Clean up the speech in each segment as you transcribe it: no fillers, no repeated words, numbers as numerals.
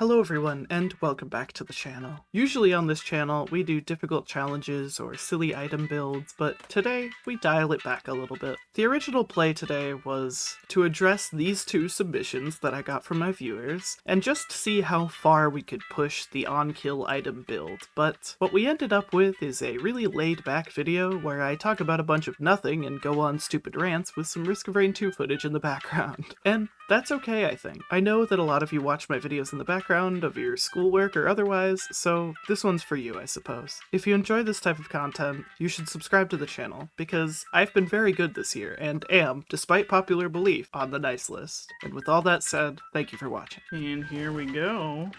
Hello everyone, and welcome back to the channel. Usually on this channel, we do difficult challenges or silly item builds, but today, we dial it back a little bit. The original play today was to address these two submissions that I got from my viewers, and just see how far we could push the on-kill item build, but what we ended up with is a really laid-back video where I talk about a bunch of nothing and go on stupid rants with some Risk of Rain 2 footage in the background. And that's okay, I think. I know that a lot of you watch my videos in the background of your schoolwork or otherwise, so this one's for you, I suppose. If you enjoy this type of content, you should subscribe to the channel, because I've been very good this year, and am, despite popular belief, on the nice list. And with all that said, thank you for watching. And here we go.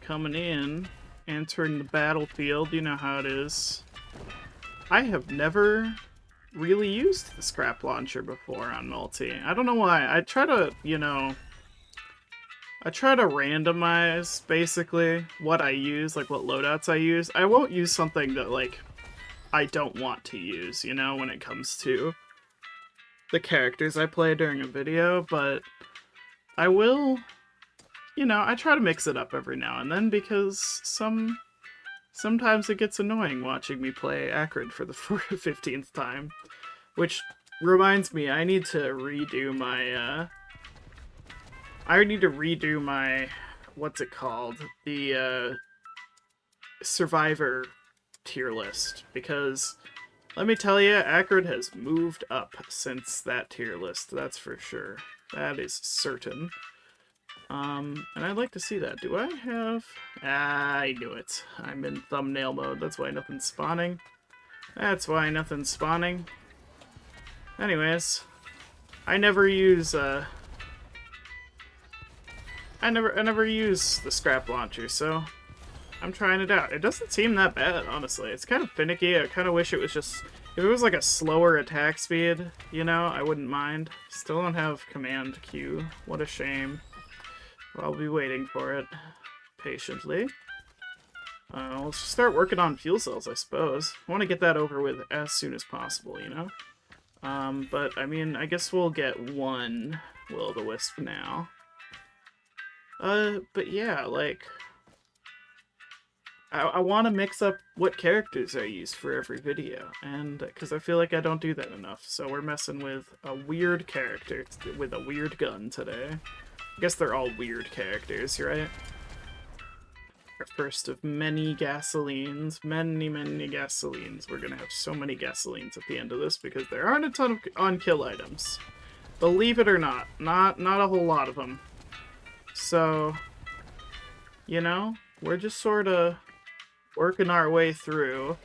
Coming in, entering the battlefield, you know how it is. I have never really used the scrap launcher before on multi. I don't know why. I try to randomize basically what I use, like what loadouts I use. I won't use something that like I don't want to use, you know, when it comes to the characters I play during a video, but I will, you know, I try to mix it up every now and then because sometimes it gets annoying watching me play Acrid for the 15th time. Which reminds me, I need to redo my, what's it called? The, Survivor tier list. Because, let me tell you, Acrid has moved up since that tier list, that's for sure. That is certain. And I'd like to see that. Do I have... I knew it. I'm in thumbnail mode, that's why nothing's spawning. That's why nothing's spawning. Anyways, I never use, I never use the scrap launcher, so I'm trying it out. It doesn't seem that bad, honestly. It's kind of finicky. I kind of wish it was just... If it was like a slower attack speed, you know, I wouldn't mind. Still don't have command Q. What a shame. I'll be waiting for it patiently. Let's just start working on fuel cells, I suppose. I want to get that over with as soon as possible, you know? But, I mean, I guess we'll get one Will-o'-the-Wisp now. But yeah, like... I want to mix up what characters I use for every video, and because I feel like I don't do that enough, so we're messing with a weird character with a weird gun today. I guess they're all weird characters, right? Our first of many gasolines. Many gasolines. We're gonna have so many gasolines at the end of this because there aren't a ton of on-kill items. Believe it or not. Not a whole lot of them. So, you know, we're just sort of working our way through,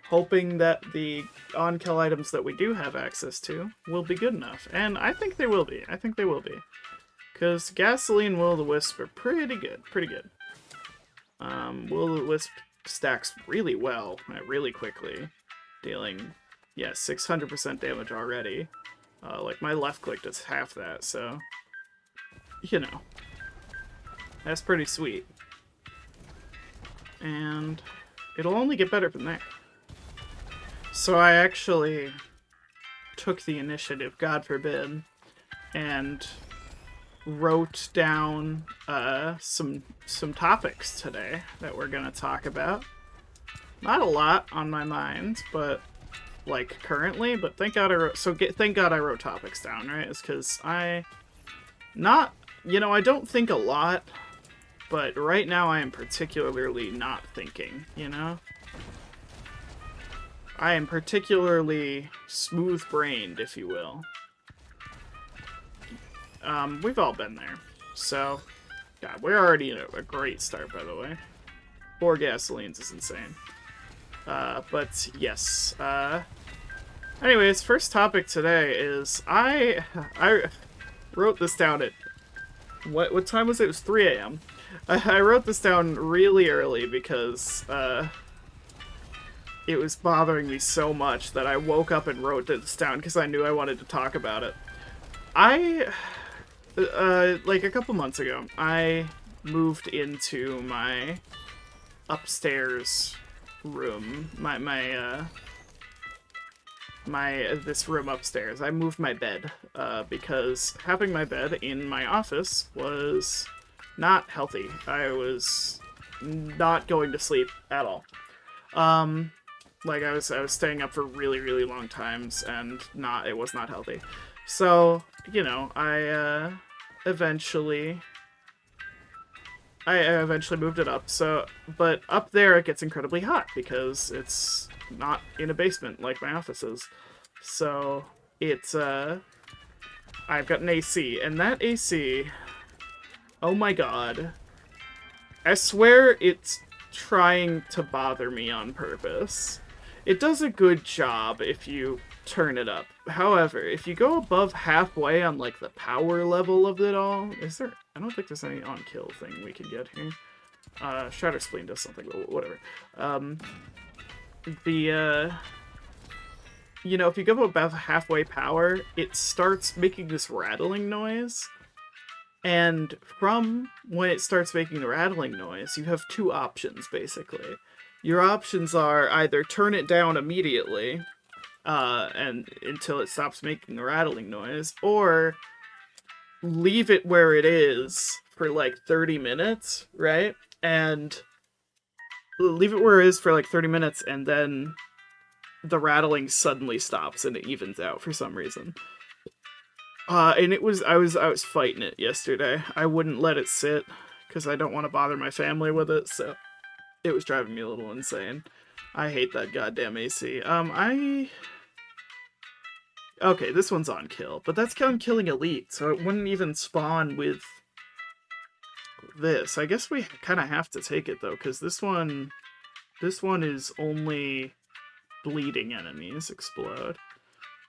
hoping that the on-kill items that we do have access to will be good enough. And I think they will be. I think they will be. Because gasoline Will-o'-the-Wisp are pretty good. Pretty good. Will-o'-the-Wisp stacks really well, really quickly, dealing, yeah, 600% damage already. Like, my left click does half that, so, you know, that's pretty sweet. And it'll only get better from there. So I actually took the initiative, God forbid, and wrote down some topics today that we're gonna talk about. Not a lot on my mind, but like currently. But thank God I wrote. Thank God I wrote topics down, right? It's because I don't think a lot, but right now I am particularly not thinking. You know, I am particularly smooth-brained, if you will. We've all been there. So, God, we're already in a great start, by the way. 4 gasolines is insane. But yes. Anyways, first topic today is I wrote this down at what time was it? It was 3 a.m. I wrote this down really early because it was bothering me so much that I woke up and wrote this down because I knew I wanted to talk about it. Like a couple months ago, I moved into my upstairs room, this room upstairs. I moved my bed, because having my bed in my office was not healthy. I was not going to sleep at all. Like I was staying up for really, really long times, and it was not healthy. So, you know, I eventually moved it up. So, but up there it gets incredibly hot because it's not in a basement like my office is. So, it's I've got an AC, and that AC, oh my god, I swear it's trying to bother me on purpose. It does a good job if you turn it up. However, if you go above halfway on, like, the power level of it all... Is there... I don't think there's any on-kill thing we can get here. Shatter Spleen does something, but whatever. You know, if you go above halfway power, it starts making this rattling noise. And from when it starts making the rattling noise, you have two options, basically. Your options are either turn it down immediately, and until it stops making the rattling noise, or leave it where it is for like 30 minutes, right? And leave it where it is for like 30 minutes, and then the rattling suddenly stops and it evens out for some reason. And I was fighting it yesterday. I wouldn't let it sit because I don't want to bother my family with it, so it was driving me a little insane. I hate that goddamn AC. Okay, this one's on kill, but that's on killing elite, so it wouldn't even spawn with this. I guess we kind of have to take it though, because this one is only bleeding enemies explode.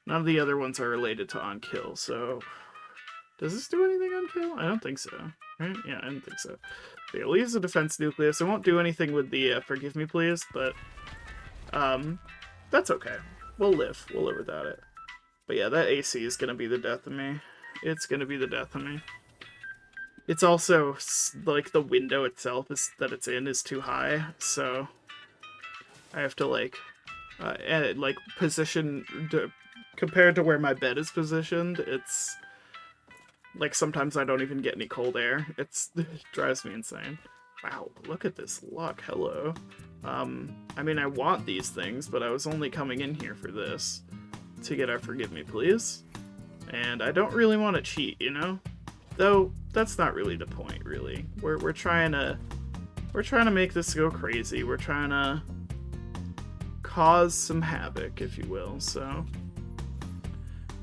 None of the other ones are related to on kill, so does this do anything on kill? I don't think so. Right? Yeah, I don't think so. It leaves a defense nucleus. It won't do anything with the forgive me please, but that's okay. We'll live without it. But yeah, that AC is gonna be the death of me. It's gonna be the death of me. It's also, like, the window itself that it's in is too high, so I have to, like, position... Compared to where my bed is positioned, it's... Like, sometimes I don't even get any cold air. It drives me insane. Wow, look at this luck. Hello. I mean, I want these things, but I was only coming in here for this. To get our forgive me please. And I don't really want to cheat, you know? Though, that's not really the point, really. We're trying to make this go crazy. We're trying to cause some havoc, if you will, so...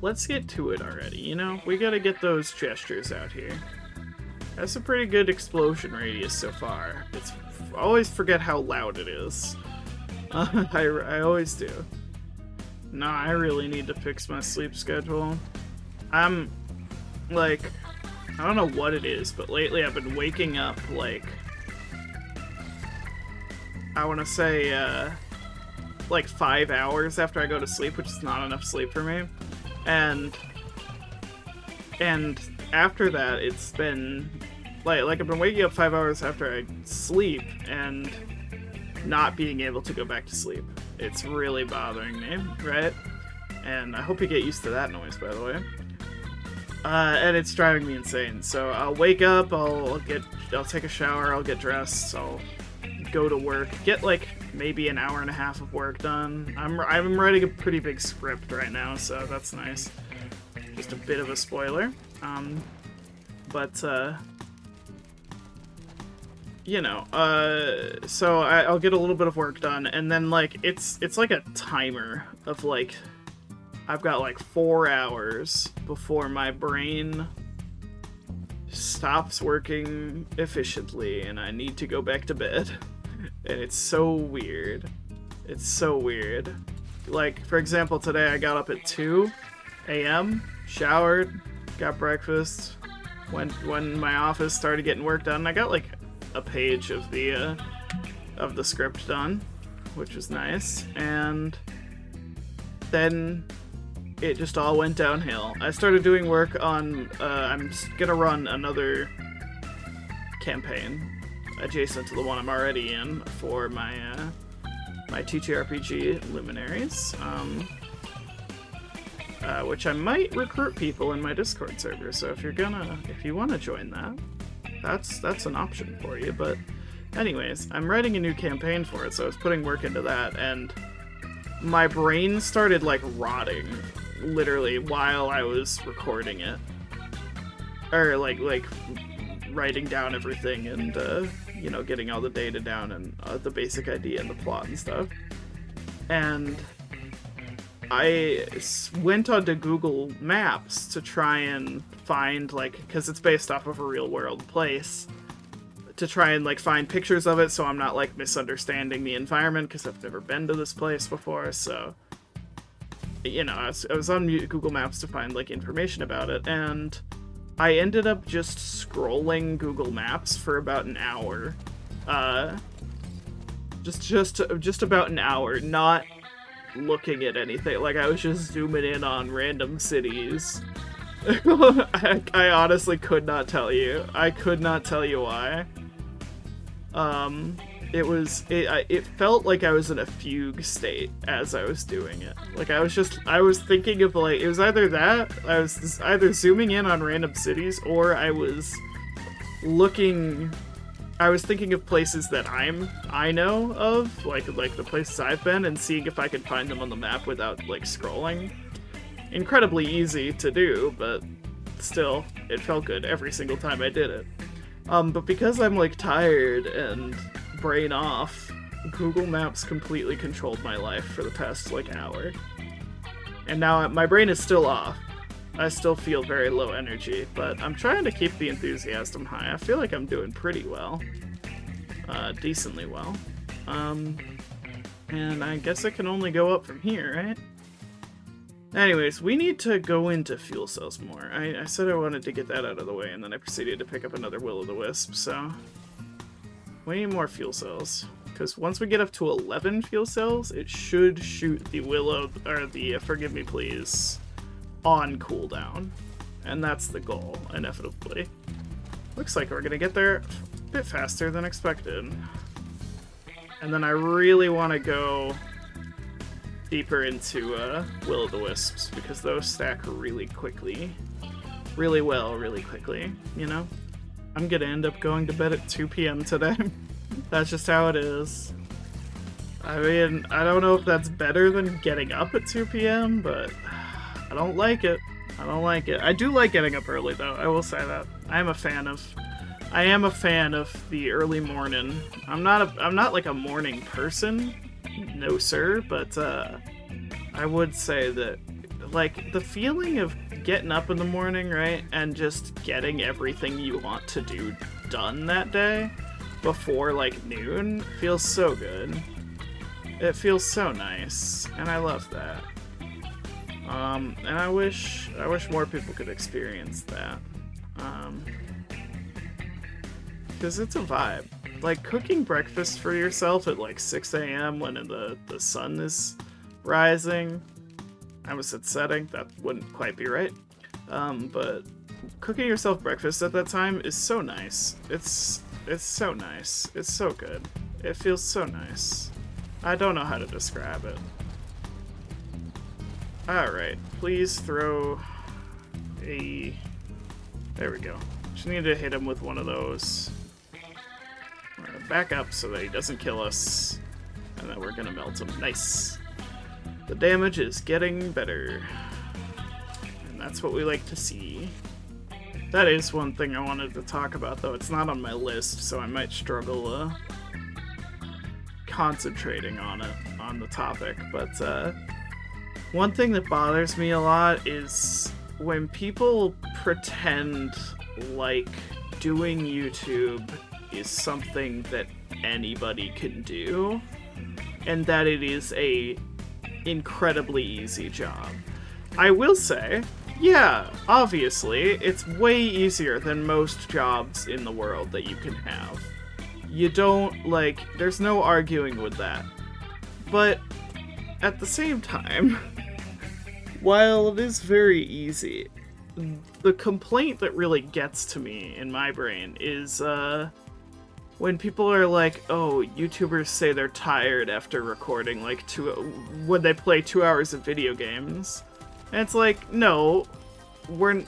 Let's get to it already, you know? We gotta get those gestures out here. That's a pretty good explosion radius so far. I always forget how loud it is. I always do. No, I really need to fix my sleep schedule. I'm, like, I don't know what it is, but lately I've been waking up, like, I want to say, like 5 hours after I go to sleep, which is not enough sleep for me. And after that, it's been, like I've been waking up 5 hours after I sleep and not being able to go back to sleep. It's really bothering me, right? And I hope you get used to that noise, by the way. And it's driving me insane. So I'll wake up, I'll take a shower, I'll get dressed, I'll go to work, get like maybe an hour and a half of work done. I'm writing a pretty big script right now, so that's nice. Just a bit of a spoiler. You know, so I'll get a little bit of work done, and then, like, it's like a timer of, like, I've got, like, 4 hours before my brain stops working efficiently, and I need to go back to bed. And it's so weird. It's so weird. Like, for example, today I got up at 2 a.m., showered, got breakfast, when my office started getting work done. I got, like, a page of the script done, which was nice, and then it just all went downhill. I started doing work on, I'm gonna run another campaign adjacent to the one I'm already in for my my TTRPG Luminaries, which I might recruit people in my Discord server, so if you want to join that, that's an option for you. But anyways, I'm writing a new campaign for it, so I was putting work into that, and my brain started like rotting literally while I was recording it, or like writing down everything and you know, getting all the data down and the basic idea and the plot and stuff. And I went onto Google Maps to try and find, like, because it's based off of a real world place, to try and like find pictures of it so I'm not like misunderstanding the environment, because I've never been to this place before. So, you know, I was on Google Maps to find like information about it, and I ended up just scrolling Google Maps for about an hour. Just about an hour, not looking at anything. Like, I was just zooming in on random cities. I honestly could not tell you. I could not tell you why. It felt like I was in a fugue state as I was doing it. Like, I was thinking of, like, it was either that, I was either zooming in on random cities, or I was thinking of places that I know of, like the places I've been, and seeing if I could find them on the map without, like, scrolling. Incredibly easy to do, but still, it felt good every single time I did it. But because I'm, like, tired and brain off, Google Maps completely controlled my life for the past, like, hour. And now my brain is still off. I still feel very low energy, but I'm trying to keep the enthusiasm high. I feel like I'm doing pretty well. Decently well. And I guess it can only go up from here, right? Anyways, we need to go into fuel cells more. I said I wanted to get that out of the way, and then I proceeded to pick up another Will-o'-the-Wisp, so we need more fuel cells. Because once we get up to 11 fuel cells, it should shoot the Forgive Me Please on cooldown. And that's the goal, inevitably. Looks like we're gonna get there a bit faster than expected. And then I really want to go deeper into Will-o'-the-Wisps, because those stack really quickly. Really well, really quickly, you know? I'm gonna end up going to bed at 2 p.m. today. That's just how it is. I mean, I don't know if that's better than getting up at 2 p.m., but I don't like it. I don't like it. I do like getting up early, though. I will say that. I am a fan of the early morning. I'm not like a morning person, no sir, but I would say that, like, the feeling of getting up in the morning, right, and just getting everything you want to do done that day before, like, noon feels so good. It feels so nice, and I love that. And I wish more people could experience that. Because it's a vibe. Like, cooking breakfast for yourself at like 6 a.m. when the sun is rising. I was at setting, that wouldn't quite be right. But cooking yourself breakfast at that time is so nice. It's so nice. It's so good. It feels so nice. I don't know how to describe it. Alright, please throw a... There we go. Just need to hit him with one of those. We're gonna back up so that he doesn't kill us. And then we're gonna melt him. Nice. The damage is getting better. And that's what we like to see. That is one thing I wanted to talk about, though. It's not on my list, so I might struggle concentrating on it, on the topic. But one thing that bothers me a lot is when people pretend like doing YouTube is something that anybody can do, and that it is a incredibly easy job. I will say, yeah, obviously, it's way easier than most jobs in the world that you can have. You don't, like, there's no arguing with that. But at the same time, while it is very easy, the complaint that really gets to me in my brain is when people are like, oh, YouTubers say they're tired after recording like when they play 2 hours of video games. And it's like, no,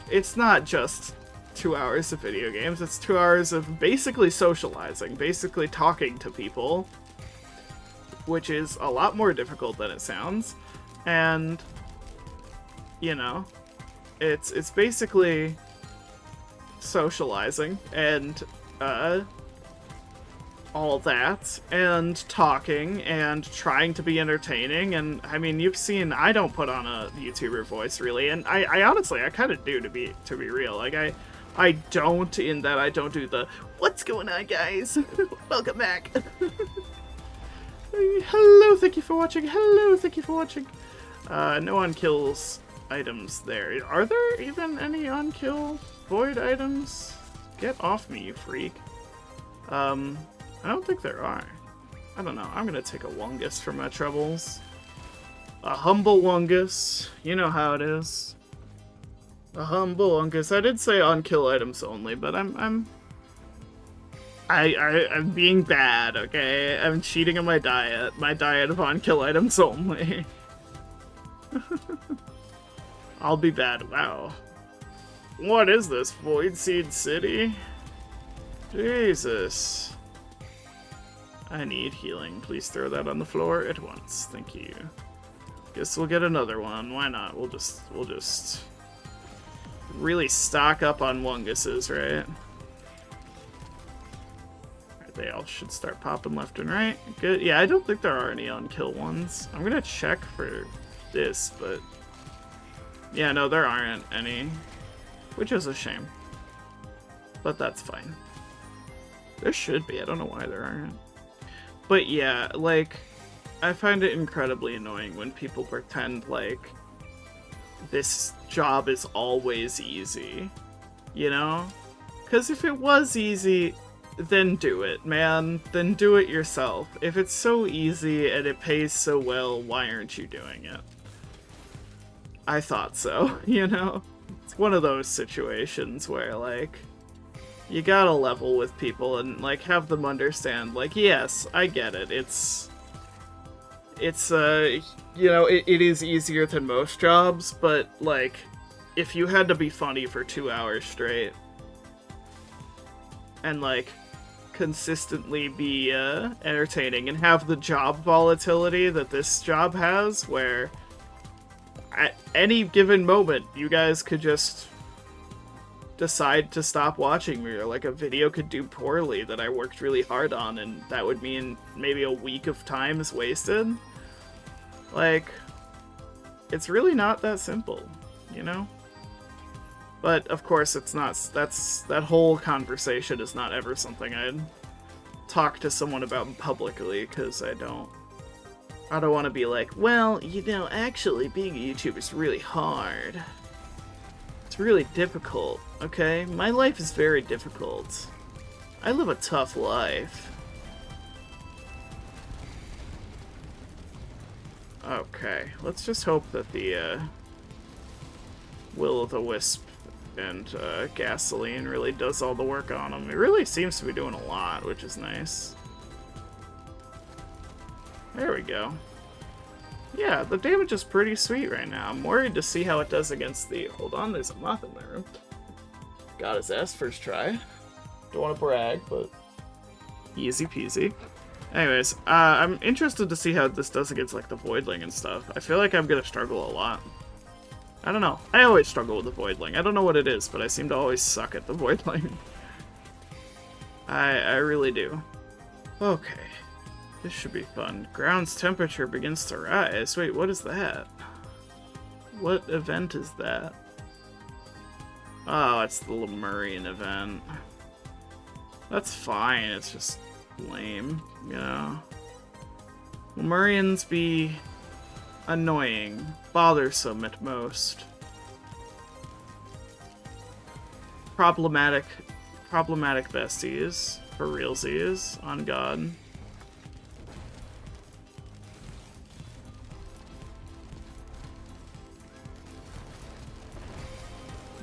it's not just 2 hours of video games. It's 2 hours of basically socializing, basically talking to people, which is a lot more difficult than it sounds. And, you know, it's basically socializing and all that, and talking and trying to be entertaining. And I mean, you've seen I don't put on a YouTuber voice really, and I honestly I kind of do, to be real. Like I don't, in that I don't do the "what's going on, guys? Welcome back." Hello, thank you for watching. Hello, thank you for watching. No on-kills items there. Are there even any on-kill void items? Get off me, you freak. I don't think there are. I don't know. I'm gonna take a Wungus for my troubles. A humble Wungus. You know how it is. A humble Wungus. I did say on-kill items only, but I'm being bad, okay? I'm cheating on my diet. My diet of on-kill items only. I'll be bad. Wow. What is this? Void Seed City? Jesus. I need healing. Please throw that on the floor at once. Thank you. Guess we'll get another one. Why not? We'll just really stock up on Wunguses, right? Alright, they all should start popping left and right. Good. Yeah, I don't think there are any on-kill ones. I'm gonna check for this, but yeah, no, there aren't any, which is a shame. But that's fine. There should be. I don't know why there aren't. But yeah, like, I find it incredibly annoying when people pretend like this job is always easy, you know? Because if it was easy, then do it, man. Then do it yourself. If it's so easy and it pays so well, why aren't you doing it? I thought so, you know? It's one of those situations where, like, you gotta level with people and, like, have them understand, like, yes, I get it. It's you know, it is easier than most jobs, but, like, if you had to be funny for 2 hours straight and, like, consistently be entertaining and have the job volatility that this job has, where at any given moment you guys could just decide to stop watching me, or like a video could do poorly that I worked really hard on, and that would mean maybe a week of time is wasted. Like, it's really not that simple, you know? But of course it's not. That whole conversation is not ever something I'd talk to someone about publicly, because I don't want to be like, well, you know, actually being a YouTuber is really hard. It's really difficult, okay? My life is very difficult. I live a tough life. Okay, let's just hope that the Will-o'-the-Wisp and gasoline really does all the work on them. It really seems to be doing a lot, which is nice. There we go. Yeah, the damage is pretty sweet right now. I'm worried to see how it does against the... Hold on, there's a moth in my room. Got his ass first try. Don't want to brag, but... Easy peasy. Anyways, I'm interested to see how this does against, like, the Voidling and stuff. I feel like I'm gonna struggle a lot. I don't know. I always struggle with the Voidling. I don't know what it is, but I seem to always suck at the Voidling. I really do. Okay. This should be fun. Ground's temperature begins to rise. Wait, what is that? What event is that? Oh, it's the Lemurian event. That's fine, it's just lame, you know? Lemurians be annoying, bothersome at most. Problematic besties, for realsies, on God.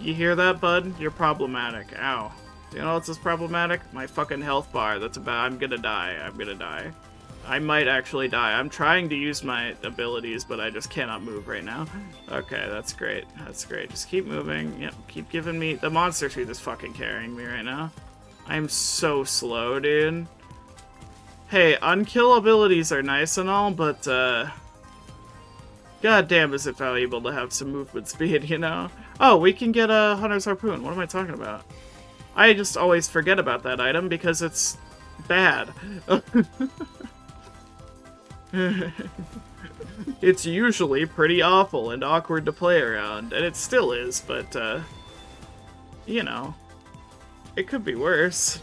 You hear that, bud? You're problematic. Ow. You know what's this problematic? My fucking health bar. That's about... I'm gonna die. I'm gonna die. I might actually die. I'm trying to use my abilities, but I just cannot move right now. Okay, that's great. That's great. Just keep moving. Yep, keep giving me... The monster tooth is fucking carrying me right now. I'm so slow, dude. Hey, unkill abilities are nice and all, but, God damn, is it valuable to have some movement speed, you know? Oh, we can get a Hunter's Harpoon. What am I talking about? I just always forget about that item because it's bad. It's usually pretty awful and awkward to play around, and it still is, but, you know, it could be worse.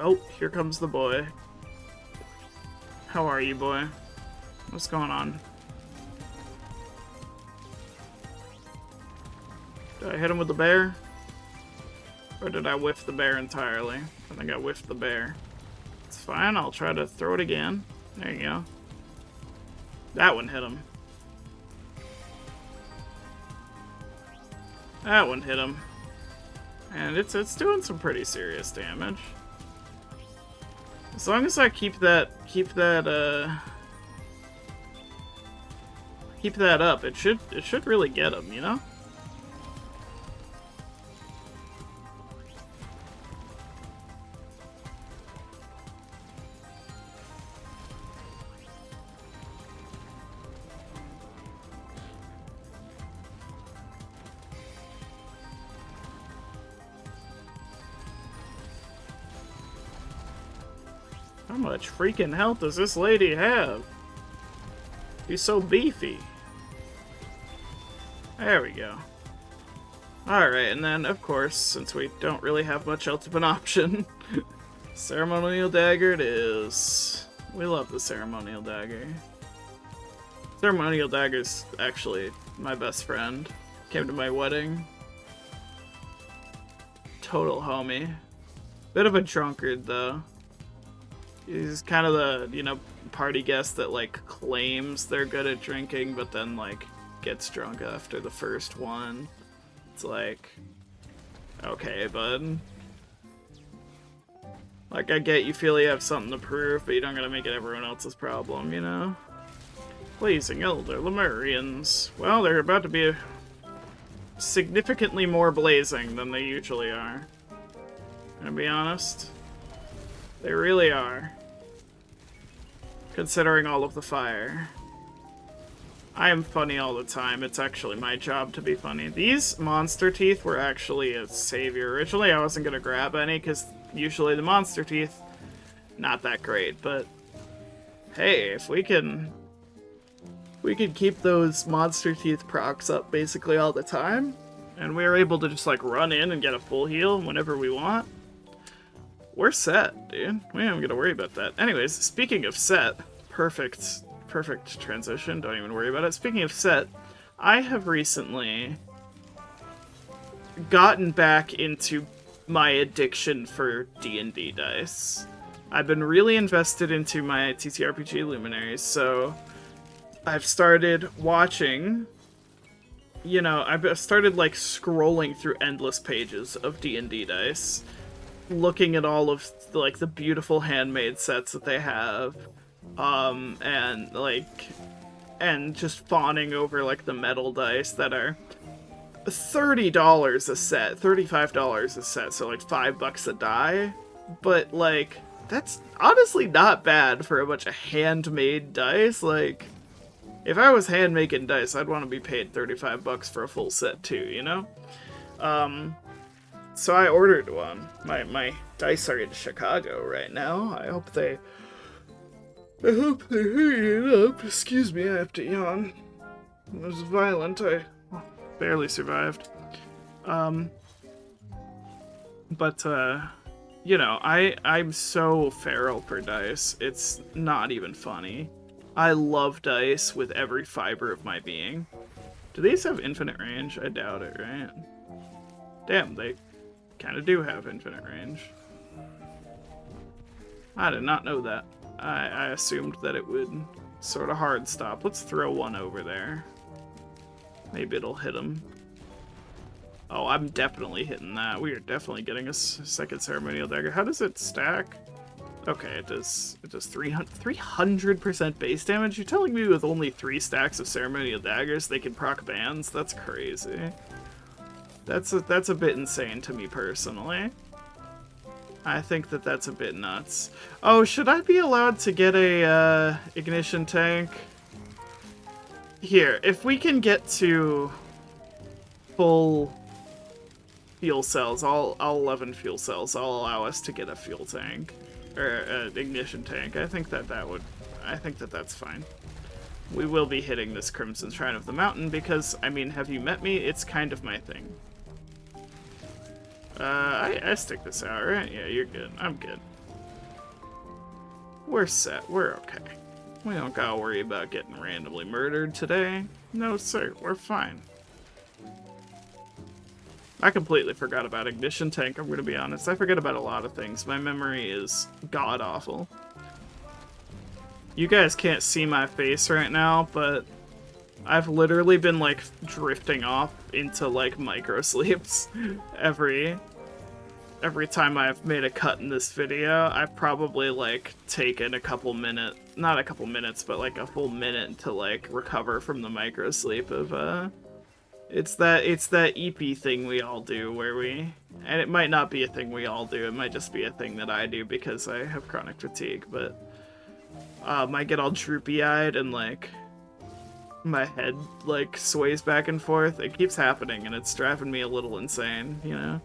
Oh, here comes the boy. How are you, boy? What's going on? Did I hit him with the bear? Or did I whiff the bear entirely? I think I whiffed the bear. It's fine, I'll try to throw it again. There you go. That one hit him. That one hit him. And it's doing some pretty serious damage. As long as I keep that up, it should really get him, you know? How much freaking health does this lady have? She's so beefy. There we go. Alright, and then, of course, since we don't really have much else of an option, ceremonial dagger it is. We love the ceremonial dagger. Ceremonial dagger's actually my best friend. Came to my wedding. Total homie. Bit of a drunkard, though. He's kind of the, you know, party guest that, like, claims they're good at drinking, but then, like, gets drunk after the first one. It's like, okay, bud. Like, I get you feel you have something to prove, but you don't gotta make it everyone else's problem, you know? Blazing Elder Lemurians. Well, they're about to be significantly more blazing than they usually are. Gonna be honest. They really are. Considering all of the fire. I am funny all the time. It's actually my job to be funny. These monster teeth were actually a savior. Originally, I wasn't going to grab any, because usually the monster teeth, not that great. But, hey, if we can keep those monster teeth procs up basically all the time, and we're able to just, like, run in and get a full heal whenever we want, we're set, dude. We ain't gonna worry about that. Anyways, speaking of set, perfect transition, don't even worry about it. Speaking of set, I have recently gotten back into my addiction for D&D dice. I've been really invested into my TTRPG Luminaries, so I've started watching, you know, I've started, like, scrolling through endless pages of D&D dice, looking at all of, like, the beautiful handmade sets that they have, and, like, and just fawning over, like, the metal dice that are $30 a set, $35 a set, so, like, $5 a die, but, like, that's honestly not bad for a bunch of handmade dice. Like, if I was hand-making dice, I'd want to be paid $35 for a full set, too, you know? So I ordered one. My dice are in Chicago right now. I hope they hurry it up. Excuse me, I have to yawn. It was violent. I barely survived. But you know, I'm so feral for dice. It's not even funny. I love dice with every fiber of my being. Do these have infinite range? I doubt it, right? Damn, they kind of do have infinite range. I did not know that. I assumed that it would sort of hard stop. Let's throw one over there. Maybe it'll hit him. Oh, I'm definitely hitting that. We are definitely getting a second ceremonial dagger. How does it stack? Okay, it does 300% base damage? You're telling me with only 3 stacks of ceremonial daggers they can proc bans? That's crazy. That's a bit insane to me personally. I think that that's a bit nuts. Oh, should I be allowed to get a ignition tank? Here, if we can get to full fuel cells, all 11 fuel cells, I'll allow us to get a fuel tank. Or an ignition tank. I think that's fine. We will be hitting this Crimson Shrine of the Mountain because, I mean, have you met me? It's kind of my thing. I stick this out, right? Yeah, you're good. I'm good. We're set. We're okay. We don't gotta worry about getting randomly murdered today. No, sir. We're fine. I completely forgot about ignition tank, I'm gonna be honest. I forget about a lot of things. My memory is god-awful. You guys can't see my face right now, but I've literally been, like, drifting off into, like, micro-sleeps every time I've made a cut in this video. I've probably, like, taken a couple minutes, not a couple minutes, but, like, a full minute to, like, recover from the micro-sleep of, It's that EP thing we all do where and it might not be a thing we all do, it might just be a thing that I do because I have chronic fatigue, but I get all droopy-eyed and, like, my head, like, sways back and forth. It keeps happening and it's driving me a little insane, you know?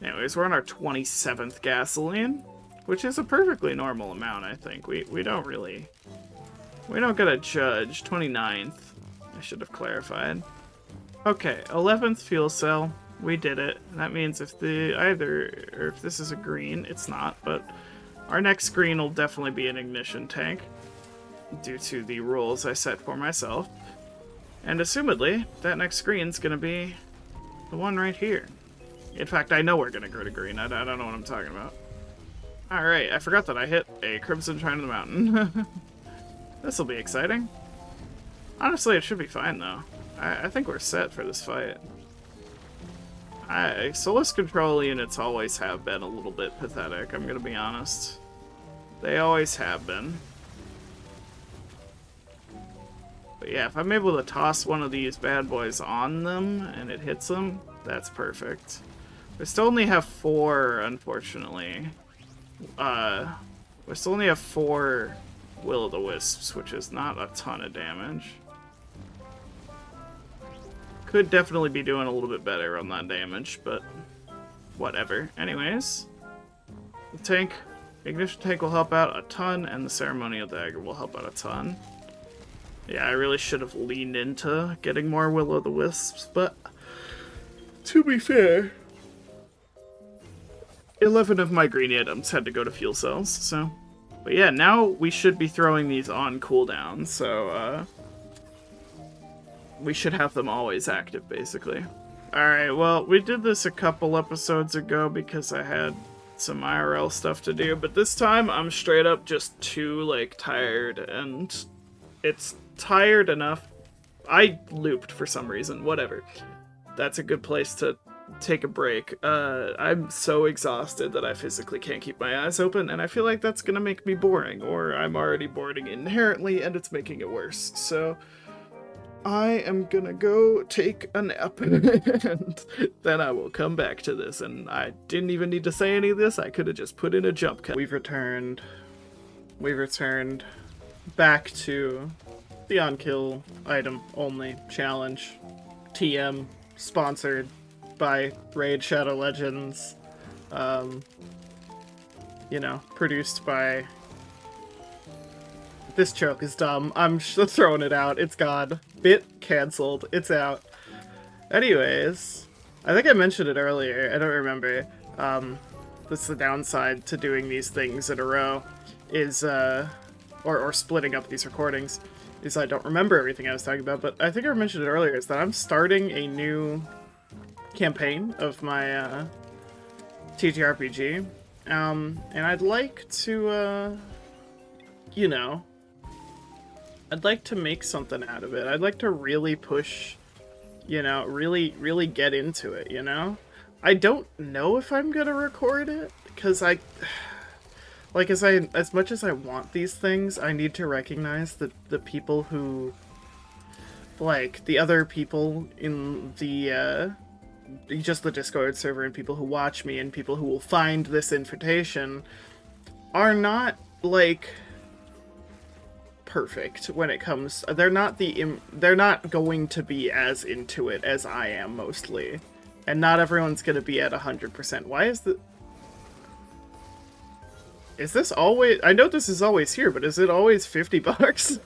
Anyways, we're on our 27th gasoline, which is a perfectly normal amount, I think. We don't gotta judge. 29th, I should have clarified. Okay, 11th fuel cell. We did it. That means if if this is a green, it's not, but our next green will definitely be an ignition tank due to the rules I set for myself. And assumedly, that next green's gonna be the one right here. In fact, I know we're gonna go to green. I don't know what I'm talking about. Alright, I forgot that I hit a Crimson Shrine of the Mountain. This'll be exciting. Honestly, it should be fine, though. I think we're set for this fight. Solus control units always have been a little bit pathetic, I'm gonna be honest. They always have been. But yeah, if I'm able to toss one of these bad boys on them and it hits them, that's perfect. We still only have 4, unfortunately. We still only have 4 Will-o'-the-Wisps, which is not a ton of damage. Could definitely be doing a little bit better on that damage, but whatever. Anyways, the ignition tank will help out a ton, and the ceremonial dagger will help out a ton. Yeah, I really should have leaned into getting more Will-o'-the-Wisps, but to be fair, 11 of my green items had to go to fuel cells, so. But yeah, now we should be throwing these on cooldown, so we should have them always active, basically. Alright, well, we did this a couple episodes ago because I had some IRL stuff to do, but this time I'm straight up just too, like, tired, and it's tired enough. I looped for some reason, whatever. That's a good place to take a break. I'm so exhausted that I physically can't keep my eyes open, and I feel like that's gonna make me boring, or I'm already boring inherently, and it's making it worse, so I am gonna go take a nap, and then I will come back to this, and I didn't even need to say any of this, I could have just put in a jump cut. We've returned back to the on-kill item only challenge. TM, sponsored by Raid Shadow Legends, you know, produced by... This joke is dumb. I'm throwing it out. It's gone. Bit cancelled. It's out. Anyways, I think I mentioned it earlier. I don't remember. That's the downside to doing these things in a row, is, or splitting up these recordings, is I don't remember everything I was talking about, but I think I mentioned it earlier, is that I'm starting a new campaign of my, TTRPG, and I'd like to, you know, I'd like to make something out of it. I'd like to really push, you know, really get into it, you know? I don't know if I'm gonna record it, because like, as much as I want these things, I need to recognize that the people who, like, the other people in the, just the Discord server and people who watch me and people who will find this invitation are not, like, perfect when it comes. They're not going to be as into it as I am, mostly. And not everyone's gonna be at 100%. Why is the... Is this always... I know this is always here, but is it always 50 bucks?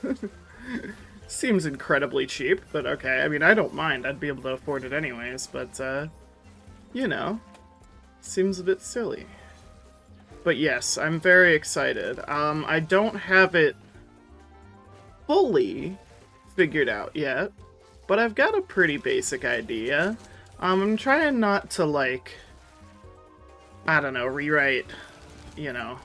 Seems incredibly cheap, but okay. I mean, I don't mind. I'd be able to afford it anyways, but, you know, seems a bit silly. But yes, I'm very excited. I don't have it fully figured out yet, but I've got a pretty basic idea. I'm trying not to, like, I don't know, rewrite, you know.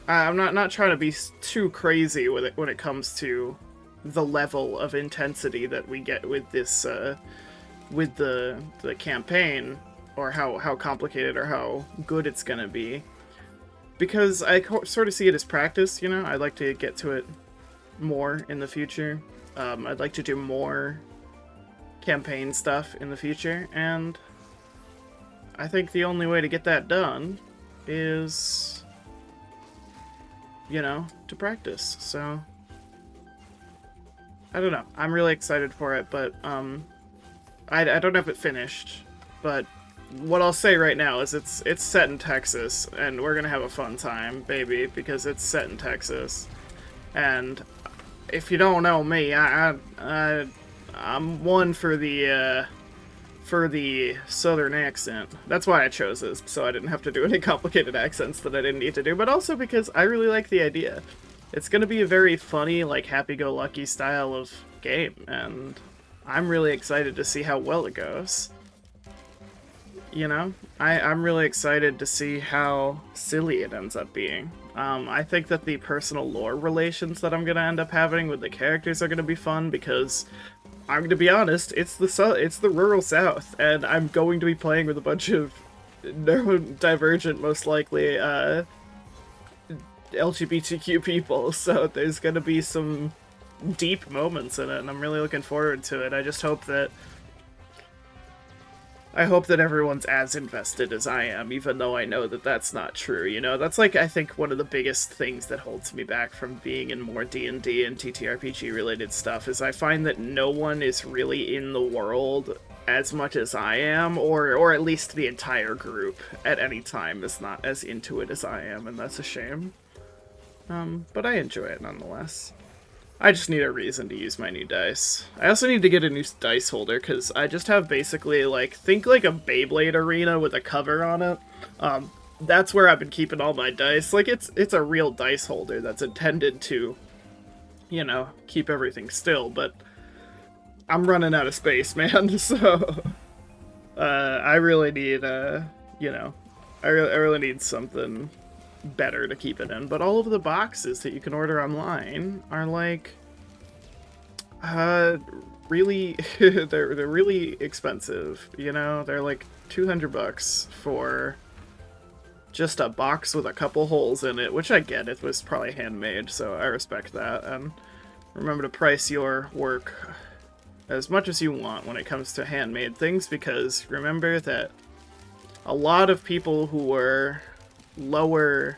I'm not trying to be too crazy with it when it comes to the level of intensity that we get with this, with the campaign, or how complicated or how good it's gonna be. Because I sort of see it as practice, you know? I'd like to get to it more in the future. I'd like to do more campaign stuff in the future, and I think the only way to get that done is, you know, to practice. So I don't know. I'm really excited for it, but I don't have it finished. But what I'll say right now is it's set in Texas, and we're gonna have a fun time, baby, because it's set in Texas. And if you don't know me, I'm one for the southern accent. That's why I chose this, so I didn't have to do any complicated accents that I didn't need to do, but also because I really like the idea. It's gonna be a very funny, like, happy-go-lucky style of game, and I'm really excited to see how well it goes. You know? I'm really excited to see how silly it ends up being. I think that the personal lore relations that I'm gonna end up having with the characters are gonna be fun, because I'm gonna be honest, it's the rural South, and I'm going to be playing with a bunch of neurodivergent, most likely, LGBTQ people, so there's gonna be some deep moments in it, and I'm really looking forward to it. I hope that everyone's as invested as I am, even though I know that that's not true, you know? That's, like, I think one of the biggest things that holds me back from being in more D&D and TTRPG-related stuff is I find that no one is really in the world as much as I am, or at least the entire group at any time is not as into it as I am, and that's a shame. But I enjoy it nonetheless. I just need a reason to use my new dice. I also need to get a new dice holder, because I just have basically, like, think like a Beyblade arena with a cover on it. That's where I've been keeping all my dice. Like, it's a real dice holder that's intended to, you know, keep everything still, but I'm running out of space, man, so I really need, you know, I really need something better to keep it in. But all of the boxes that you can order online are, like, really they're really expensive, you know? They're like 200 bucks for just a box with a couple holes in it, which I get. It was probably handmade, so I respect that. And remember to price your work as much as you want when it comes to handmade things, because remember that a lot of people who were lower,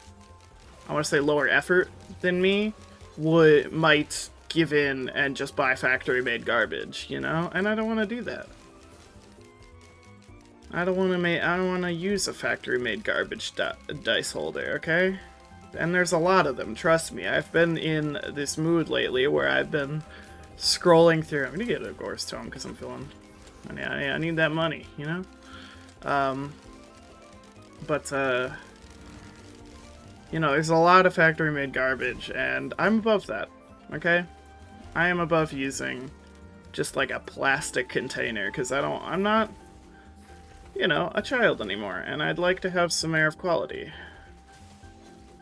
I want to say lower effort than me, might give in and just buy factory-made garbage, you know? And I don't want to do that. I don't want to use a factory-made garbage dice holder, okay? And there's a lot of them, trust me. I've been in this mood lately where I've been scrolling through. I'm gonna get a Gorse Tome because I'm feeling... I need that money, you know? You know, there's a lot of factory-made garbage, and I'm above that, okay? I am above using just, like, a plastic container, because I'm not, you know, a child anymore, and I'd like to have some air of quality.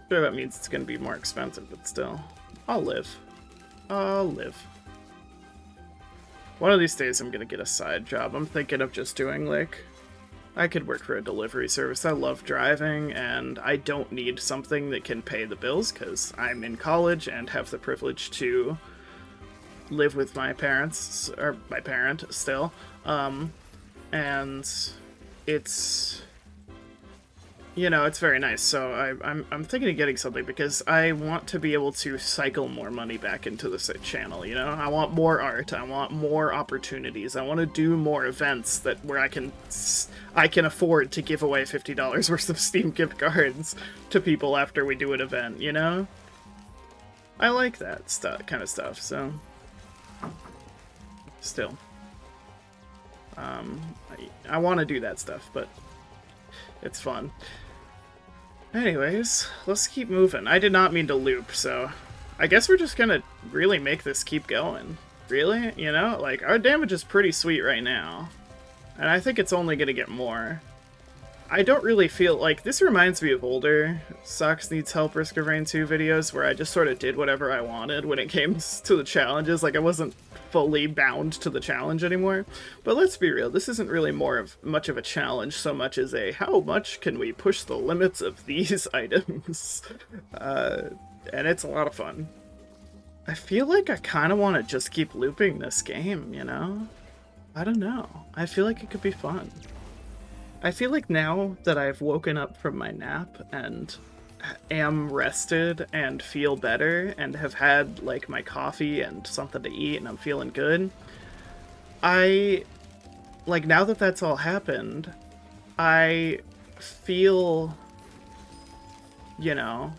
Sure, that means it's gonna be more expensive, but still, I'll live. I'll live. One of these days I'm gonna get a side job. I'm thinking of just doing, like, I could work for a delivery service. I love driving, and I don't need something that can pay the bills because I'm in college and have the privilege to live with my parents, or my parent still. And it's, you know, it's very nice. So I'm thinking of getting something because I want to be able to cycle more money back into the channel. You know, I want more art. I want more opportunities. I want to do more events that where I can afford to give away $50 worth of Steam gift cards to people after we do an event. You know, I like that kind of stuff. So still, I want to do that stuff, but it's fun. Anyways, let's keep moving. I did not mean to loop, so I guess we're just gonna really make this keep going. Really? You know? Like, our damage is pretty sweet right now. And I think it's only gonna get more. I don't really feel like... This reminds me of older Socks Needs Help Risk of Rain 2 videos where I just sort of did whatever I wanted when it came to the challenges. Like, I wasn't fully bound to the challenge anymore. But let's be real, this isn't really much of a challenge so much as a how much can we push the limits of these items? And it's a lot of fun. I feel like I kind of want to just keep looping this game, you know? I don't know. I feel like it could be fun. I feel like now that I've woken up from my nap and am rested and feel better and have had like my coffee and something to eat and I'm feeling good, now that that's all happened, I feel, you know,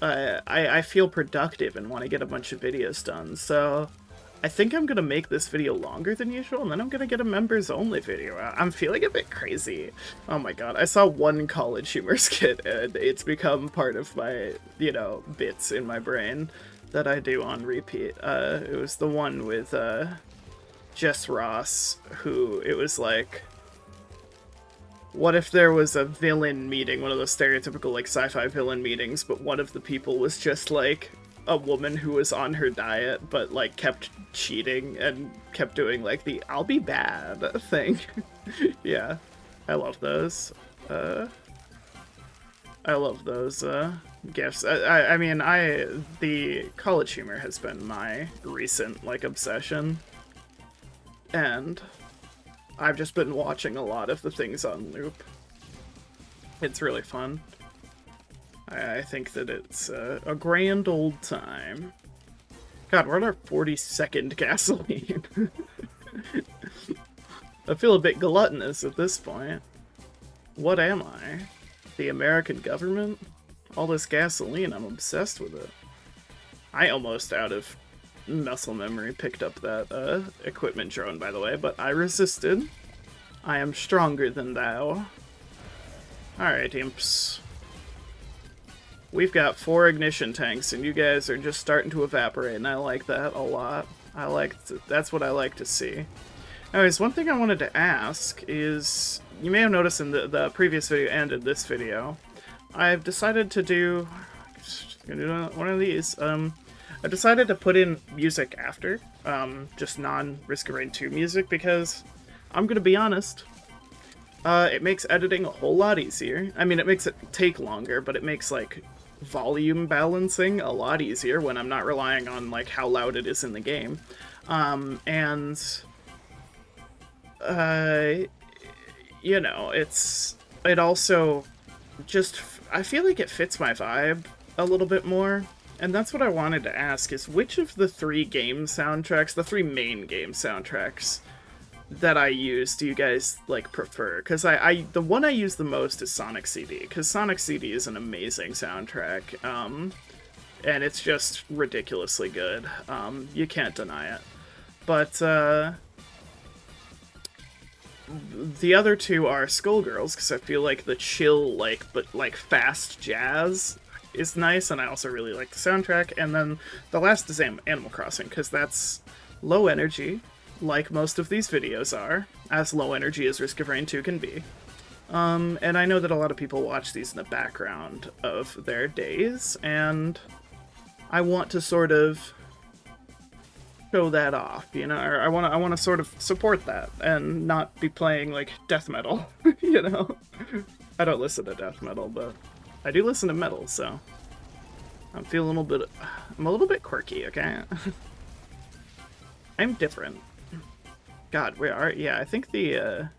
I feel productive and want to get a bunch of videos done. So I think I'm going to make this video longer than usual, and then I'm going to get a members-only video out. I'm feeling a bit crazy. Oh my god, I saw one college humor skit, and it's become part of my, you know, bits in my brain that I do on repeat. It was the one with Jess Ross, who, it was like, what if there was a villain meeting, one of those stereotypical, like, sci-fi villain meetings, but one of the people was just, like, a woman who was on her diet, but, like, kept cheating and kept doing, like, the I'll be bad thing. Yeah, I love those. I love those, gifts. The college humor has been my recent, like, obsession. And I've just been watching a lot of the things on loop. It's really fun. I think that it's a grand old time. God, we're on our 42nd gasoline. I feel a bit gluttonous at this point. What am I? The American government? All this gasoline, I'm obsessed with it. I almost, out of muscle memory, picked up that equipment drone, by the way, but I resisted. I am stronger than thou. Alright, imps. We've got 4 ignition tanks, and you guys are just starting to evaporate, and I like that a lot. That's what I like to see. Anyways, one thing I wanted to ask is, you may have noticed in the previous video and in this video, I've decided to do, one of these. I decided to put in music after, just non-Risk of Rain 2 music, because I'm gonna be honest, it makes editing a whole lot easier. I mean, it makes it take longer, but it makes, like, volume balancing a lot easier when I'm not relying on, like, how loud it is in the game. You know, it also just, I feel like it fits my vibe a little bit more. And that's what I wanted to ask, is which of the 3 game soundtracks, the 3 main game soundtracks that I use, do you guys, like, prefer? Because the one I use the most is Sonic CD, because Sonic CD is an amazing soundtrack, and it's just ridiculously good. You can't deny it. But, the other 2 are Skullgirls, because I feel like the chill, but fast jazz is nice, and I also really like the soundtrack. And then the last is Animal Crossing, because that's low energy, like most of these videos are, as low energy as Risk of Rain 2 can be. And I know that a lot of people watch these in the background of their days, and I want to sort of show that off, you know, or I want to sort of support that and not be playing like death metal, you know. I don't listen to death metal, but I do listen to metal, so I'm a little bit quirky, okay? I'm different. God, yeah, I think the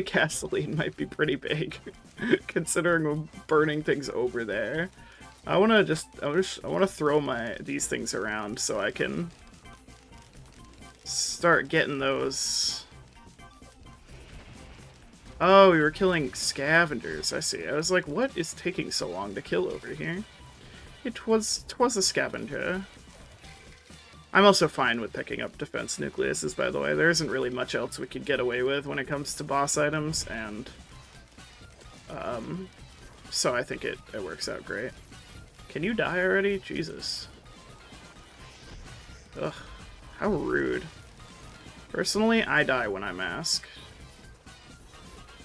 gasoline might be pretty big, considering we're burning things over there. I want to throw these things around so I can start getting those. Oh, we were killing scavengers. I see. I was like, what is taking so long to kill over here? It was a scavenger. I'm also fine with picking up defense nucleuses, by the way. There isn't really much else we could get away with when it comes to boss items, and so I think it works out great. Can you die already? Jesus. Ugh, how rude. Personally, I die when I mask.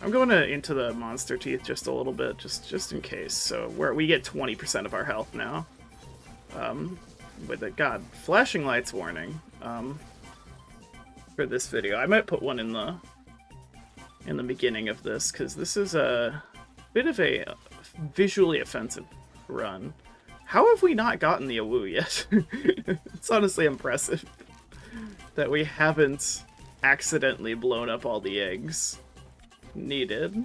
I'm going into the monster teeth just a little bit, just in case. So we get 20% of our health now. With it, God, flashing lights warning. For this video, I might put one in the beginning of this, because this is a bit of a visually offensive run. How have we not gotten the Awoo yet? It's honestly impressive that we haven't accidentally blown up all the eggs needed.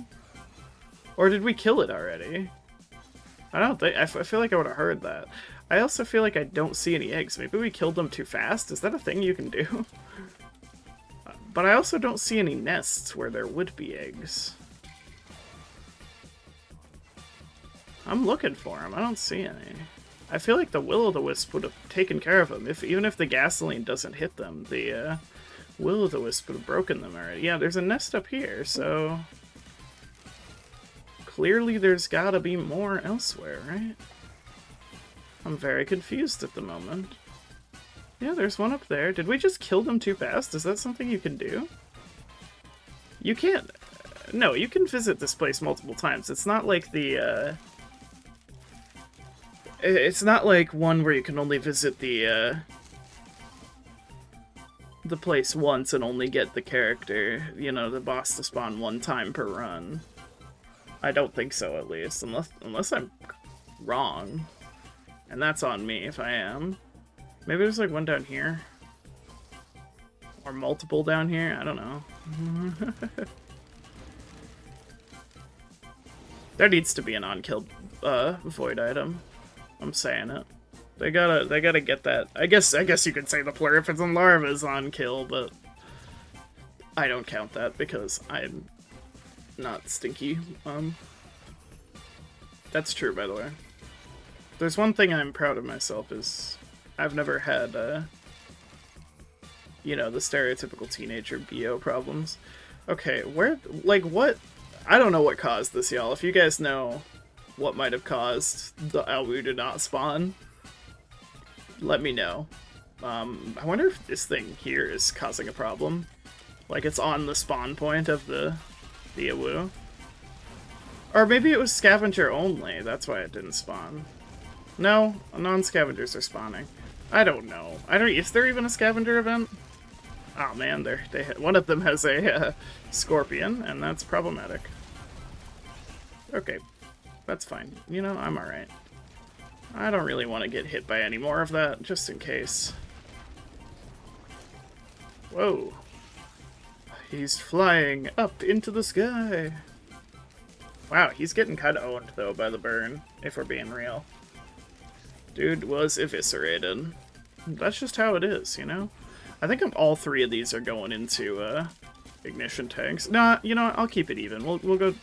Or did we kill it already? I don't think, I feel like I would have heard that. I also feel like I don't see any eggs. Maybe we killed them too fast? Is that a thing you can do? But I also don't see any nests where there would be eggs. I'm looking for them. I don't see any. I feel like the Will-o'-the-Wisp would have taken care of them. Even if the gasoline doesn't hit them, the Will-o'-the-Wisp would have broken them already. Yeah, there's a nest up here, so clearly there's gotta be more elsewhere, right? I'm very confused at the moment. Yeah, there's one up there. Did we just kill them too fast? Is that something you can do? You can't... No, you can visit this place multiple times. It's not like the, It's not like one where you can only visit the place once and only get the character, you know, the boss to spawn one time per run. I don't think so, at least. Unless I'm wrong. And that's on me if I am. Maybe there's like one down here. Or multiple down here, I don't know. There needs to be an unkilled void item. I'm saying it. They gotta get that. I guess you could say the Plurifids and Larva is on kill, but I don't count that because I'm not stinky. That's true, by the way. There's one thing I'm proud of myself is I've never had you know, the stereotypical teenager BO problems. Okay, what? I don't know what caused this, y'all. If you guys know what might have caused the Awoo to not spawn, let me know. I wonder if this thing here is causing a problem. Like it's on the spawn point of the Awoo. Or maybe it was scavenger only, that's why it didn't spawn. No, non-scavengers are spawning. I don't know. Is there even a scavenger event? Oh man, one of them has a scorpion, and that's problematic. Okay, that's fine. You know, I'm alright. I don't really want to get hit by any more of that, just in case. Whoa. He's flying up into the sky. Wow, he's getting kind of owned, though, by the burn, if we're being real. Dude was eviscerated. That's just how it is, you know? I think all three of these are going into ignition tanks. Nah, you know, I'll keep it even. We'll go,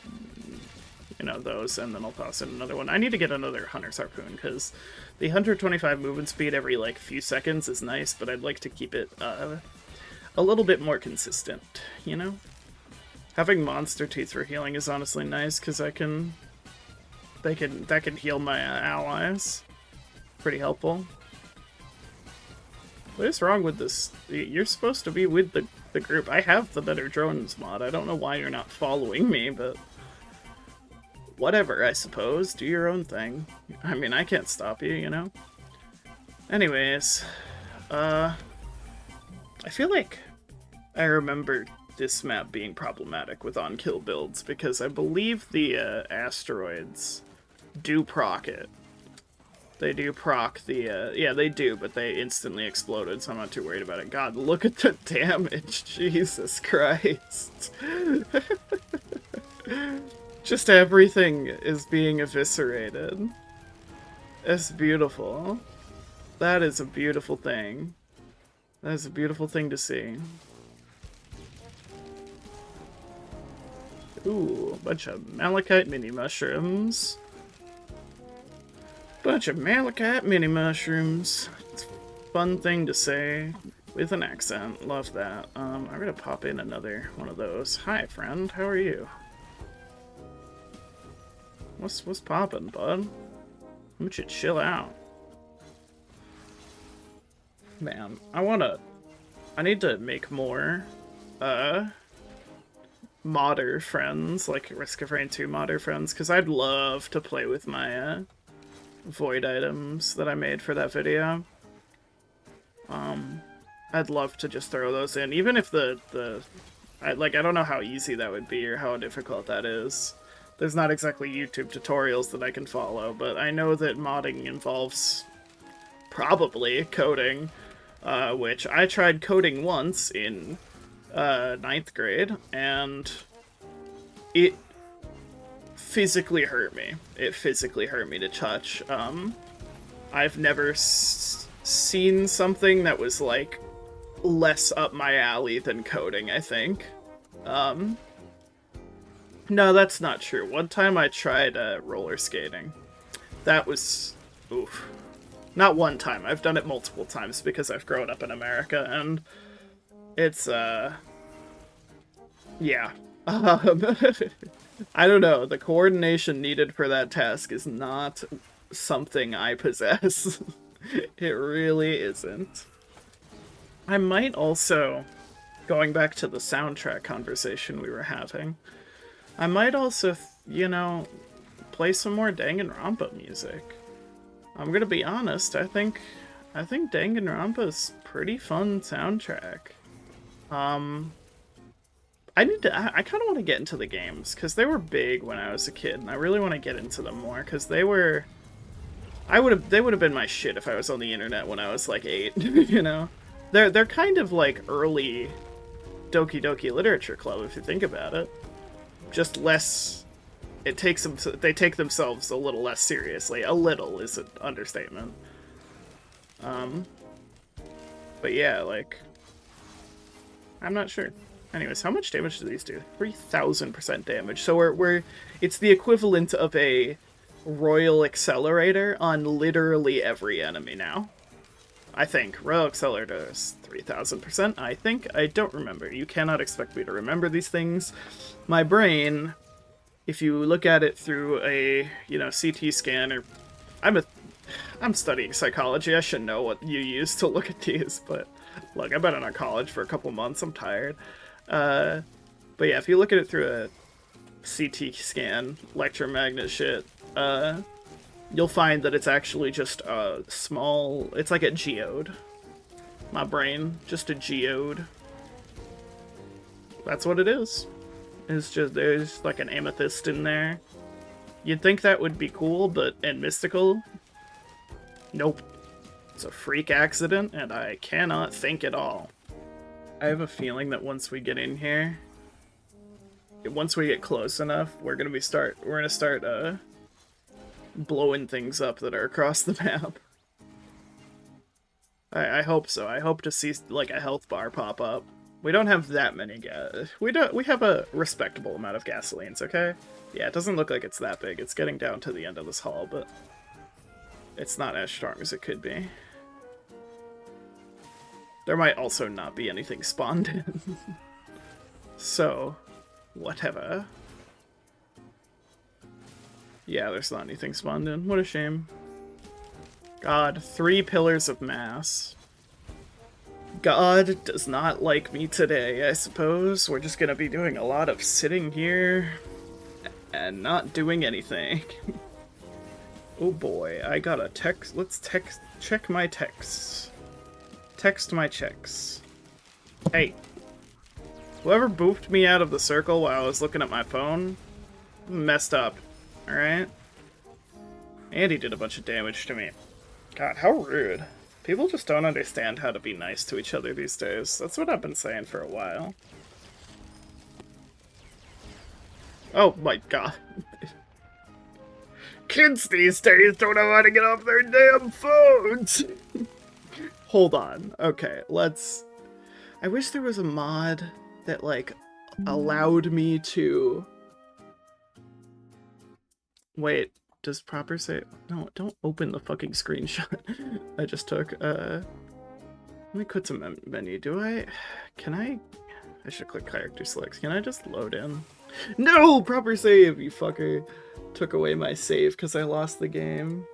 you know, those, and then I'll toss in another one. I need to get another Hunter's Harpoon, because the 125 movement speed every, like, few seconds is nice, but I'd like to keep it a little bit more consistent, you know? Having monster teeth for healing is honestly nice, because that can heal my allies. Pretty helpful. What is wrong with this? You're supposed to be with the group. I have the Better Drones mod. I don't know why you're not following me, but whatever, I suppose. Do your own thing. I mean, I can't stop you, you know? Anyways, I feel like I remember this map being problematic with on-kill builds because I believe the asteroids do proc it. They do proc the, yeah, they do, but they instantly exploded, so I'm not too worried about it. God, look at the damage! Jesus Christ! Just everything is being eviscerated. It's beautiful. That is a beautiful thing. That is a beautiful thing to see. Ooh, a bunch of malachite mini mushrooms. Bunch of malachite mini mushrooms. It's a fun thing to say with an accent. Love that. I'm gonna pop in another one of those. Hi, friend. How are you? What's poppin', bud? Why don't you chill out? Man, I need to make more, modder friends, like Risk of Rain 2 modder friends, because I'd love to play with my, void items that I made for that video. I'd love to just throw those in, even if I don't know how easy that would be or how difficult that is. There's not exactly YouTube tutorials that I can follow, but I know that modding involves probably coding, which I tried coding once in 9th grade, and it physically hurt me. It physically hurt me to touch. I've never seen something that was, like, less up my alley than coding, I think. No, that's not true. One time I tried roller skating. That was... oof. Not one time. I've done it multiple times because I've grown up in America, and it's, yeah. I don't know. The coordination needed for that task is not something I possess. It really isn't. I might also, going back to the soundtrack conversation we were having, I might also, you know, play some more Danganronpa music. I'm gonna be honest, I think Danganronpa's pretty fun soundtrack. I kind of want to get into the games, because they were big when I was a kid, and I really want to get into them more, because they would have been my shit if I was on the internet when I was, like, 8, you know? They're kind of like early Doki Doki Literature Club, if you think about it. Just less... they take themselves a little less seriously. A little is an understatement. But yeah, like... I'm not sure. Anyways, how much damage do these do? 3,000% damage. So it's the equivalent of a Royal Accelerator on literally every enemy now. I think. Royal Accelerator is 3,000%, I think. I don't remember. You cannot expect me to remember these things. My brain... if you look at it through a, you know, CT scan, or... I'm studying psychology, I should know what you use to look at these, but... look, I've been in college for a couple months, I'm tired. But yeah, if you look at it through a CT scan, electromagnet shit, you'll find that it's actually just a small... it's like a geode. My brain, just a geode. That's what it is. It's just, there's like an amethyst in there. You'd think that would be cool, and mystical. Nope. It's a freak accident, and I cannot think at all. I have a feeling that once we get in here, once we get close enough, we're gonna start blowing things up that are across the map. I hope so. I hope to see, like, a health bar pop up. We don't have that many gas. We have a respectable amount of gasolines, okay? Yeah, it doesn't look like it's that big. It's getting down to the end of this hall, but it's not as strong as it could be. There might also not be anything spawned in. So, whatever. Yeah, there's not anything spawned in. What a shame. God, 3 pillars of mass. God does not like me today, I suppose. We're just gonna be doing a lot of sitting here and not doing anything. Oh boy, I got a text. Let's check my texts. Text my checks. Hey. Whoever boofed me out of the circle while I was looking at my phone messed up. Alright? And he did a bunch of damage to me. God, how rude. People just don't understand how to be nice to each other these days. That's what I've been saying for a while. Oh my god. Kids these days don't know how to get off their damn phones! Hold on. Okay, let's... I wish there was a mod that, like, allowed me to... Wait, does proper say... No, don't open the fucking screenshot I just took. Let me quit some menu. Do I... Can I... I should click character selects. Can I just load in? No! Proper save, you fucker! Took away my save because I lost the game.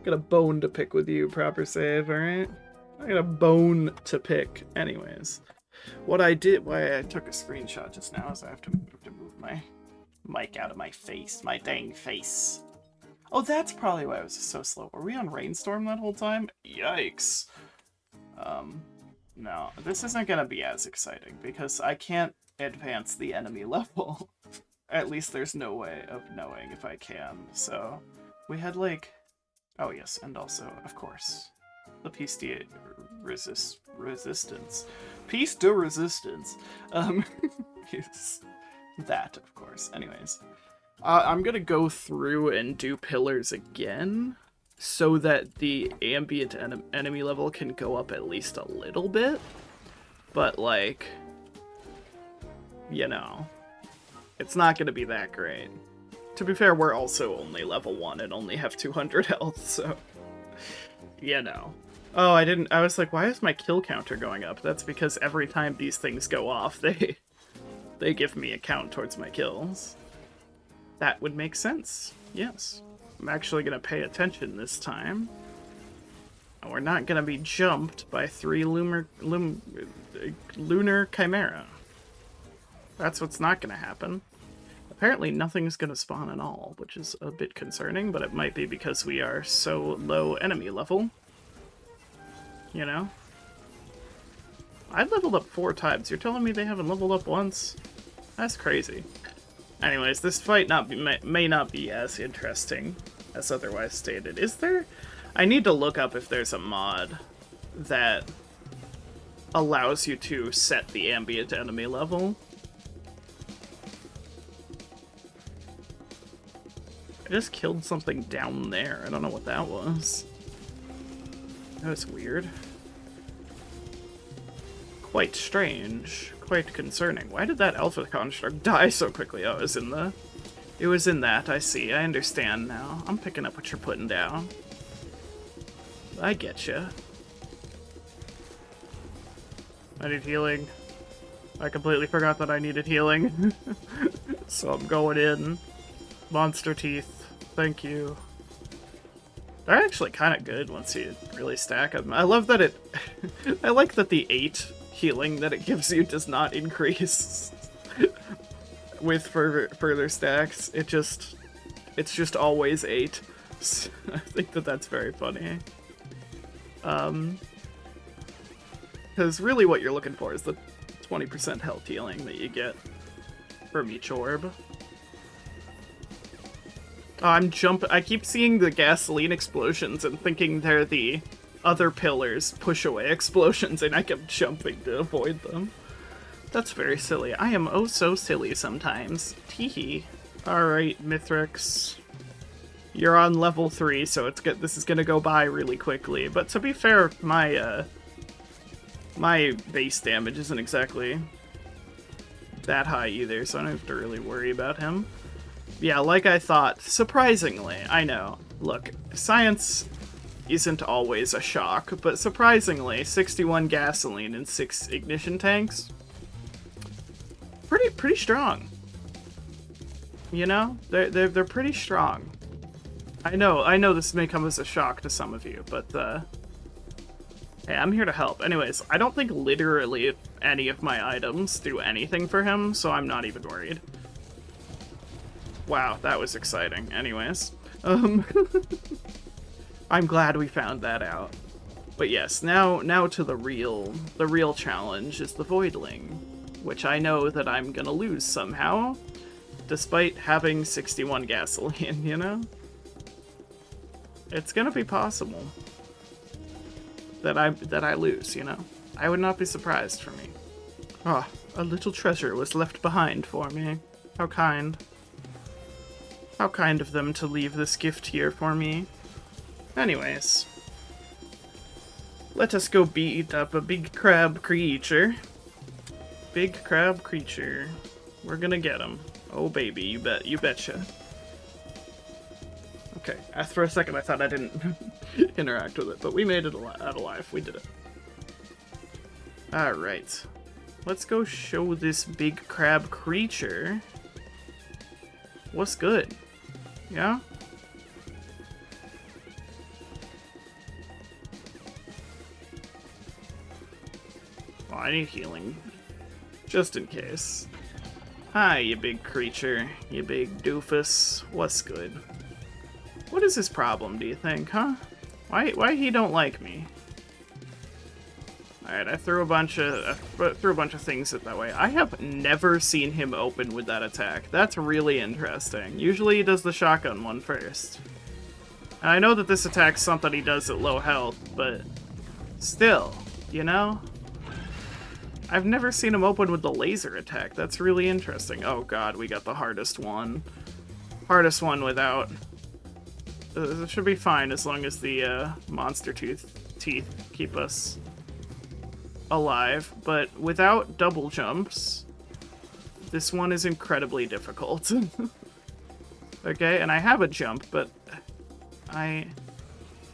Got a bone to pick with you, proper save, alright? I got a bone to pick. Anyways. What I did, why I took a screenshot just now is I have to move my mic out of my face. My dang face. Oh, that's probably why I was so slow. Were we on Rainstorm that whole time? Yikes. No, this isn't gonna be as exciting because I can't advance the enemy level. At least there's no way of knowing if I can. So, we had like... Oh yes, and also, of course, the piece de resistance. Piece de resistance. Is that, of course. Anyways. I'm gonna go through and do pillars again, so that the ambient enemy level can go up at least a little bit. But, like, you know, it's not gonna be that great. To be fair, we're also only level 1 and only have 200 health, so, you know. Oh, I was like, why is my kill counter going up? That's because every time these things go off, they give me a count towards my kills. That would make sense, yes. I'm actually gonna pay attention this time. And we're not gonna be jumped by 3 lunar chimera. That's what's not gonna happen. Apparently nothing's gonna spawn at all, which is a bit concerning, but it might be because we are so low enemy level. You know? I've leveled up 4 times. You're telling me they haven't leveled up once? That's crazy. Anyways, this fight may not be as interesting as otherwise stated. Is there? I need to look up if there's a mod that allows you to set the ambient enemy level. I just killed something down there. I don't know what that was. That was weird. Quite strange. Quite concerning. Why did that alpha construct die so quickly? Oh, it was in that. I see. I understand now. I'm picking up what you're putting down. I getcha. I need healing. I completely forgot that I needed healing. So I'm going in. Monster teeth. Thank you. They're actually kind of good once you really stack them. I love that it... I like that the 8 healing that it gives you does not increase with further stacks. It's just always 8. So I think that that's very funny. Because really what you're looking for is the 20% health healing that you get from each orb. I keep seeing the gasoline explosions and thinking they're the other pillars push away explosions, and I kept jumping to avoid them. That's very silly. I am oh so silly sometimes. Teehee. Alright, Mithrix. You're on level 3, so this is gonna go by really quickly. But to be fair, my base damage isn't exactly that high either, so I don't have to really worry about him. Yeah, like I thought. Surprisingly, I know. Look, science isn't always a shock, but surprisingly, 61 gasoline and 6 ignition tanks. Pretty strong. You know? They're pretty strong. I know this may come as a shock to some of you, but hey, I'm here to help. Anyways, I don't think literally any of my items do anything for him, so I'm not even worried. Wow, that was exciting. Anyways, I'm glad we found that out. But yes, now to the real challenge is the Voidling, which I know that I'm gonna lose somehow, despite having 61 gasoline, you know? It's gonna be possible that I lose, you know? I would not be surprised for me. Ah, a little treasure was left behind for me. How kind. How kind of them to leave this gift here for me. Anyways. Let us go beat up a big crab creature. Big crab creature. We're gonna get him. Oh baby, you betcha. Okay, for a second I thought I didn't interact with it, but we made it out alive. We did it. Alright. Let's go show this big crab creature what's good. Yeah? Oh, I need healing. Just in case. Hi, you big creature. You big doofus. What's good? What is his problem, do you think, huh? Why he don't like me? Alright, I threw a bunch of things at that way. I have never seen him open with that attack. That's really interesting. Usually he does the shotgun one first. And I know that this attack's something he does at low health, but still, you know? I've never seen him open with the laser attack. That's really interesting. Oh god, we got the hardest one. Hardest one without... It should be fine as long as the monster teeth keep us alive, but without double jumps, this one is incredibly difficult. Okay, and I have a jump, but I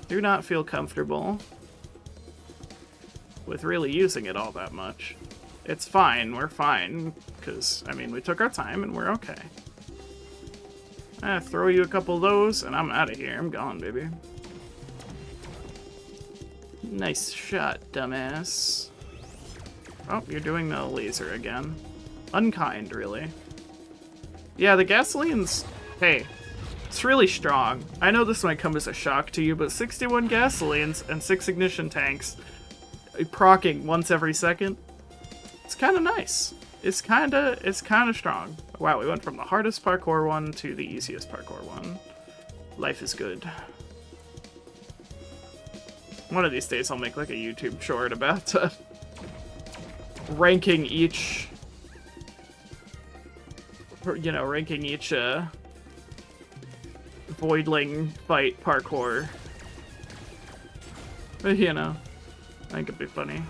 do not feel comfortable with really using it all that much. It's fine, we're fine, because, I mean, we took our time and we're okay. I throw you a couple of those, and I'm out of here. I'm gone, baby. Nice shot, dumbass. Oh, you're doing the laser again. Unkind, really. Yeah, the gasoline's... Hey, it's really strong. I know this might come as a shock to you, but 61 gasolines and 6 ignition tanks proccing once every second, it's kind of nice. It's kind of strong. Wow, we went from the hardest parkour one to the easiest parkour one. Life is good. One of these days I'll make like a YouTube short about ranking each, you know, ranking each Voidling fight parkour. You know, I think it'd be funny.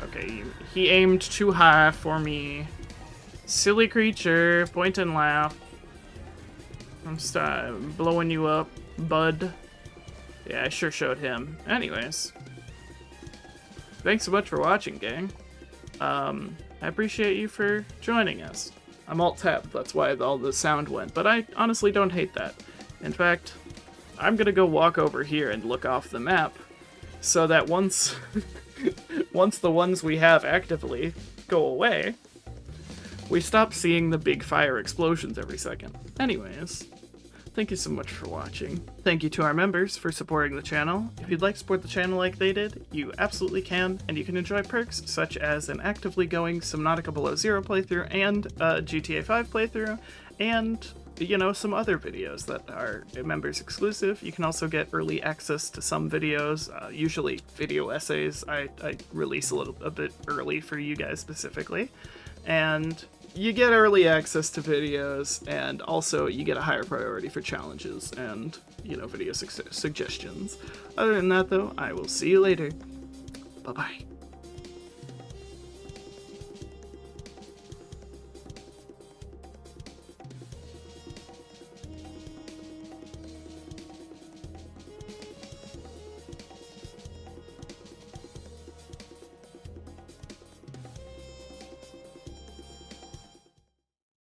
Okay, he aimed too high for me. Silly creature, point and laugh. I'm blowing you up, bud. Yeah, I sure showed him. Anyways. Thanks so much for watching, gang. I appreciate you for joining us. I'm alt-tabbed, that's why all the sound went, but I honestly don't hate that. In fact, I'm gonna go walk over here and look off the map, so that once the ones we have actively go away, we stop seeing the big fire explosions every second. Anyways, thank you so much for watching. Thank you to our members for supporting the channel. If you'd like to support the channel like they did, you absolutely can, and you can enjoy perks such as an actively going Subnautica Below Zero playthrough and a GTA 5 playthrough, and, you know, some other videos that are members exclusive. You can also get early access to some videos, usually video essays I release a bit early for you guys specifically. And you get early access to videos, and also you get a higher priority for challenges and, you know, video suggestions. Other than that, though, I will see you later. Bye-bye.